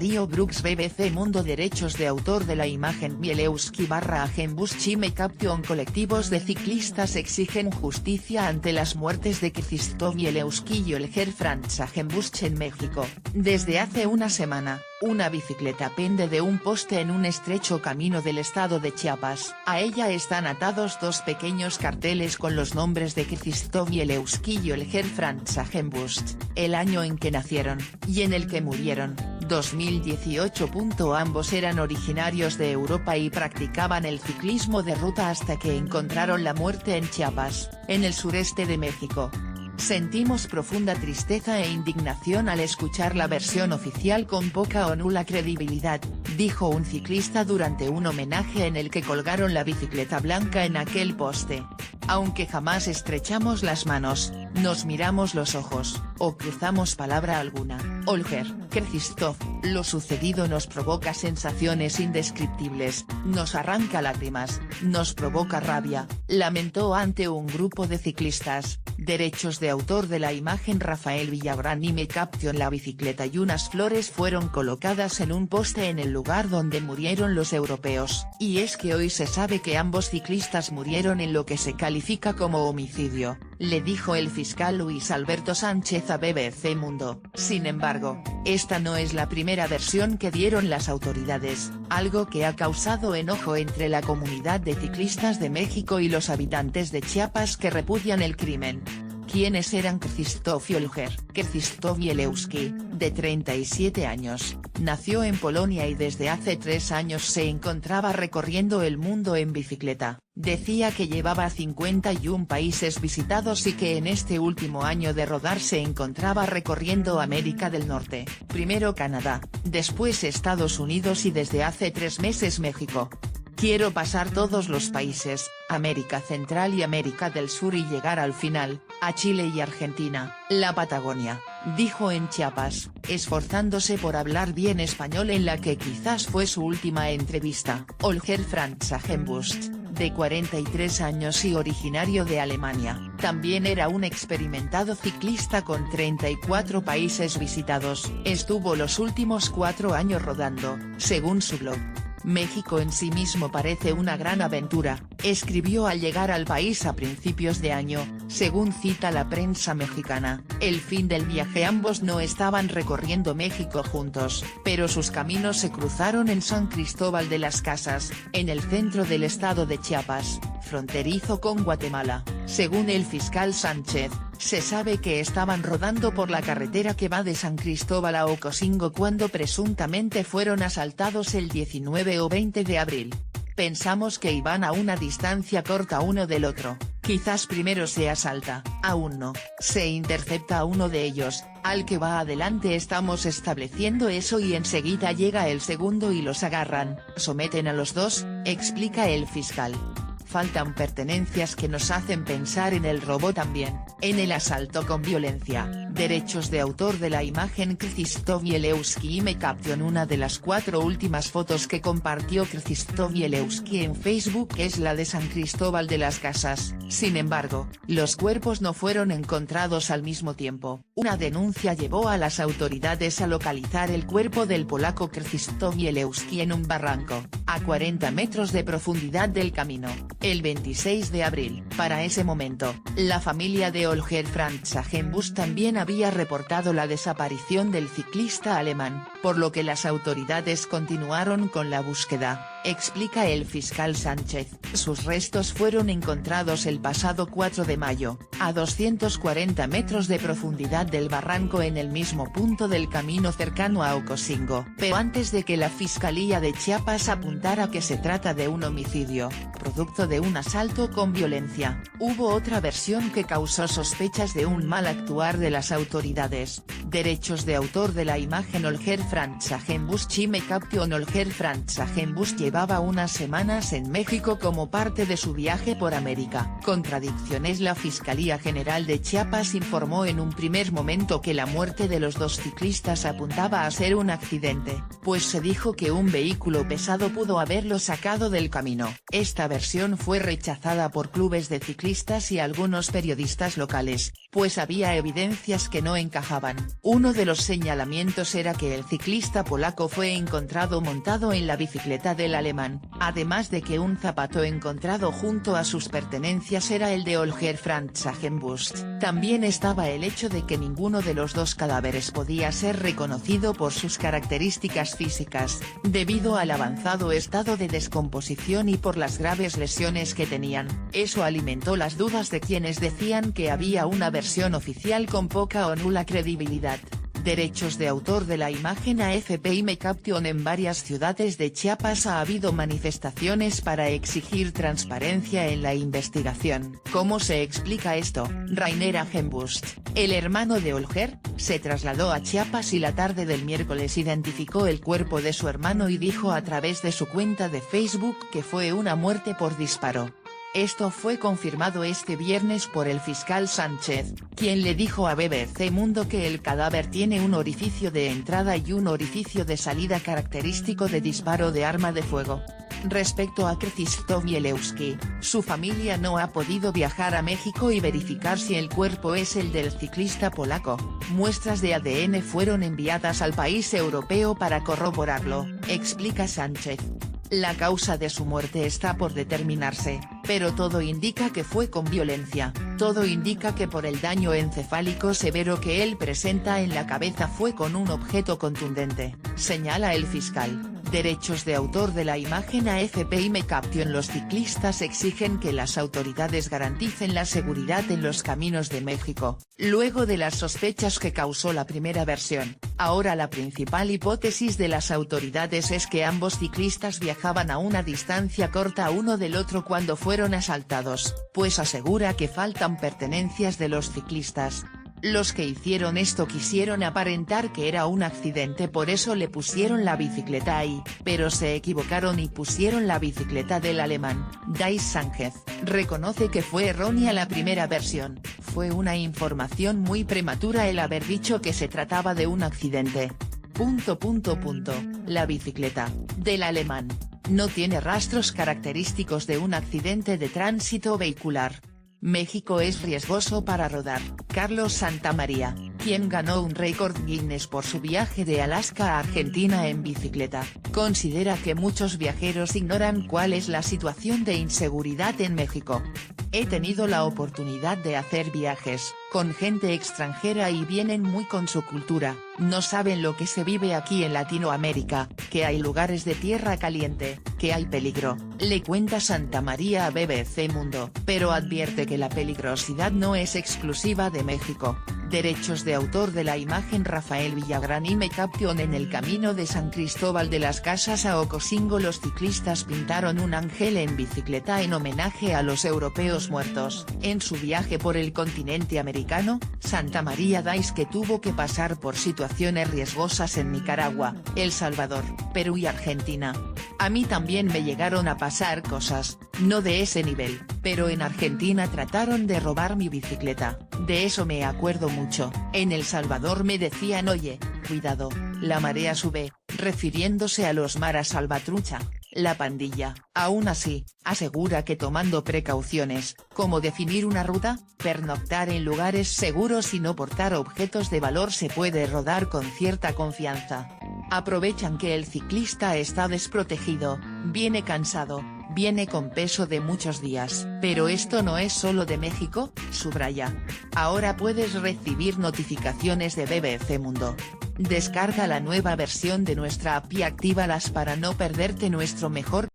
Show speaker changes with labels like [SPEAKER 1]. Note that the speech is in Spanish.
[SPEAKER 1] Darío Brooks BBC Mundo Derechos de autor de la imagen Bielewski / Chime Caption Colectivos de ciclistas exigen justicia ante las muertes de Krzysztof Bielewski y Olger Franz Hagenbusch en México. Desde hace una semana, una bicicleta pende de un poste en un estrecho camino del estado de Chiapas. A ella están atados dos pequeños carteles con los nombres de Krzysztof Bielewski y Olger Franz Hagenbusch, el año en que nacieron, y en el que murieron, 2018. Ambos eran originarios de Europa y practicaban el ciclismo de ruta hasta que encontraron la muerte en Chiapas, en el sureste de México. Sentimos profunda tristeza e indignación al escuchar la versión oficial con poca o nula credibilidad, dijo un ciclista durante un homenaje en el que colgaron la bicicleta blanca en aquel poste. Aunque jamás estrechamos las manos, nos miramos los ojos, o cruzamos palabra alguna, Olger, Krzysztof, lo sucedido nos provoca sensaciones indescriptibles, nos arranca lágrimas, nos provoca rabia, lamentó ante un grupo de ciclistas. Derechos de autor de la imagen Rafael Villagrán y Caption. La bicicleta y unas flores fueron colocadas en un poste en el lugar donde murieron los europeos. Y es que hoy se sabe que ambos ciclistas murieron en lo que se califica como homicidio, le dijo el fiscal Luis Alberto Sánchez a BBC Mundo. Sin embargo, esta no es la primera versión que dieron las autoridades, algo que ha causado enojo entre la comunidad de ciclistas de México y los habitantes de Chiapas que repudian el crimen. ¿Quiénes eran Krzysztof y Olger? Krzysztof Bielewski, de 37 años, nació en Polonia y desde hace 3 años se encontraba recorriendo el mundo en bicicleta. Decía que llevaba 51 países visitados y que en este último año de rodar se encontraba recorriendo América del Norte, primero Canadá, después Estados Unidos y desde hace 3 meses México. Quiero pasar todos los países, América Central y América del Sur y llegar al final, a Chile y Argentina, la Patagonia, dijo en Chiapas, esforzándose por hablar bien español en la que quizás fue su última entrevista. Olger Franz Hagenbusch, de 43 años y originario de Alemania, también era un experimentado ciclista con 34 países visitados. Estuvo los últimos 4 años rodando, según su blog. México en sí mismo parece una gran aventura, escribió al llegar al país a principios de año, según cita la prensa mexicana. El fin del viaje ambos no estaban recorriendo México juntos, pero sus caminos se cruzaron en San Cristóbal de las Casas, en el centro del estado de Chiapas, fronterizo con Guatemala. Según el fiscal Sánchez, se sabe que estaban rodando por la carretera que va de San Cristóbal a Ocosingo cuando presuntamente fueron asaltados el 19 o 20 de abril. Pensamos que iban a una distancia corta uno del otro, quizás primero se asalta, aún no, se intercepta a uno de ellos, al que va adelante estamos estableciendo eso y enseguida llega el segundo y los agarran, someten a los dos, explica el fiscal. Faltan pertenencias que nos hacen pensar en el robo también, en el asalto con violencia. Derechos de autor de la imagen Krzysztof Bielewski y Caption. Una de las 4 últimas fotos que compartió Krzysztof Bielewski en Facebook es la de San Cristóbal de las Casas. Sin embargo, los cuerpos no fueron encontrados al mismo tiempo. Una denuncia llevó a las autoridades a localizar el cuerpo del polaco Krzysztof Bielewski en un barranco, a 40 metros de profundidad del camino, el 26 de abril. Para ese momento, la familia de Olger Franz Hagenbusch también había reportado la desaparición del ciclista alemán, por lo que las autoridades continuaron con la búsqueda, explica el fiscal Sánchez. Sus restos fueron encontrados el pasado 4 de mayo, a 240 metros de profundidad del barranco en el mismo punto del camino cercano a Ocosingo. Pero antes de que la Fiscalía de Chiapas apuntara que se trata de un homicidio, producto de un asalto con violencia, hubo otra versión que causó sospechas de un mal actuar de las autoridades. Derechos de autor de la imagen Olger Franz Hagenbusch y Caption. Olger Franz Hagenbusch llevaba unas semanas en México como parte de su viaje por América. Contradicciones. La Fiscalía General de Chiapas informó en un primer momento que la muerte de los dos ciclistas apuntaba a ser un accidente, pues se dijo que un vehículo pesado pudo haberlo sacado del camino. Esta versión fue rechazada por clubes de ciclistas y algunos periodistas locales, pues había evidencias que no encajaban. Uno de los señalamientos era que el ciclista polaco fue encontrado montado en la bicicleta del alemán, además de que un zapato encontrado junto a sus pertenencias era el de Holger Franz Hagenbusch. También estaba el hecho de que ninguno de los dos cadáveres podía ser reconocido por sus características físicas, debido al avanzado estado de descomposición y por las graves lesiones que tenían. Eso alimentó las dudas de quienes decían que había una versión oficial con poca o nula credibilidad. Derechos de autor de la imagen AFP y Caption. En varias ciudades de Chiapas ha habido manifestaciones para exigir transparencia en la investigación. ¿Cómo se explica esto? Rainer Hagenbusch, el hermano de Holger, se trasladó a Chiapas y la tarde del miércoles identificó el cuerpo de su hermano y dijo a través de su cuenta de Facebook que fue una muerte por disparo. Esto fue confirmado este viernes por el fiscal Sánchez, quien le dijo a BBC Mundo que el cadáver tiene un orificio de entrada y un orificio de salida característico de disparo de arma de fuego. Respecto a Krzysztof Wielewski, su familia no ha podido viajar a México y verificar si el cuerpo es el del ciclista polaco. Muestras de ADN fueron enviadas al país europeo para corroborarlo, explica Sánchez. La causa de su muerte está por determinarse, pero todo indica que fue con violencia, todo indica que por el daño encefálico severo que él presenta en la cabeza fue con un objeto contundente, señala el fiscal. Derechos de autor de la imagen AFP y Caption. Los ciclistas exigen que las autoridades garanticen la seguridad en los caminos de México, luego de las sospechas que causó la primera versión. Ahora la principal hipótesis de las autoridades es que ambos ciclistas viajaban a una distancia corta uno del otro cuando fueron asaltados, pues asegura que faltan pertenencias de los ciclistas. Los que hicieron esto quisieron aparentar que era un accidente, por eso le pusieron la bicicleta ahí, pero se equivocaron y pusieron la bicicleta del alemán. Dais Sánchez reconoce que fue errónea la primera versión, fue una información muy prematura el haber dicho que se trataba de un accidente. La bicicleta, del alemán, no tiene rastros característicos de un accidente de tránsito vehicular. México es riesgoso para rodar. Carlos Santamaría, quien ganó un récord Guinness por su viaje de Alaska a Argentina en bicicleta, considera que muchos viajeros ignoran cuál es la situación de inseguridad en México. He tenido la oportunidad de hacer viajes con gente extranjera y vienen muy con su cultura, no saben lo que se vive aquí en Latinoamérica, que hay lugares de tierra caliente, que hay peligro, le cuenta Santamaría a BBC Mundo, pero advierte que la peligrosidad no es exclusiva de México. Derechos de autor de la imagen Rafael Villagrán y Caption. En el camino de San Cristóbal de las Casas a Ocosingo los ciclistas pintaron un ángel en bicicleta en homenaje a los europeos muertos. En su viaje por el continente americano, Santamaría dice que tuvo que pasar por situaciones riesgosas en Nicaragua, El Salvador, Perú y Argentina. A mí también me llegaron a pasar cosas, no de ese nivel, pero en Argentina trataron de robar mi bicicleta, de eso me acuerdo mucho. En El Salvador me decían oye, cuidado, la marea sube, refiriéndose a los Mara Salvatrucha, la pandilla. Aún así, asegura que tomando precauciones, como definir una ruta, pernoctar en lugares seguros y no portar objetos de valor se puede rodar con cierta confianza. Aprovechan que el ciclista está desprotegido, viene cansado, viene con peso de muchos días. Pero esto no es solo de México, subraya. Ahora puedes recibir notificaciones de BBC Mundo. Descarga la nueva versión de nuestra app y actívalas para no perderte nuestro mejor